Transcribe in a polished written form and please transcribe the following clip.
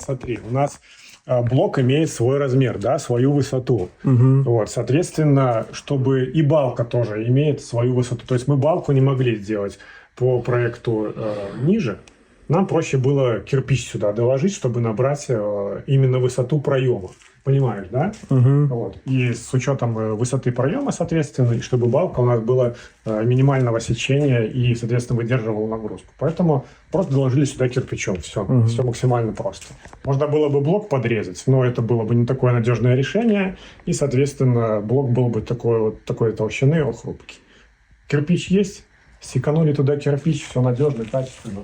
смотри, у нас блок имеет свой размер, да, свою высоту. Вот, соответственно, чтобы и балка тоже имеет свою высоту. То есть мы балку не могли сделать по проекту ниже. Нам проще было кирпич сюда доложить, чтобы набрать именно высоту проема. Понимаешь, да? Вот. И с учетом высоты проема, соответственно, и чтобы балка у нас была минимального сечения и, соответственно, выдерживала нагрузку. Поэтому просто доложили сюда кирпичом. Все, все максимально просто. Можно было бы блок подрезать, но это было бы не такое надежное решение. И, соответственно, блок был бы такой толщины, он хрупкий. Кирпич есть, секанули туда кирпич, все надежно, качественно.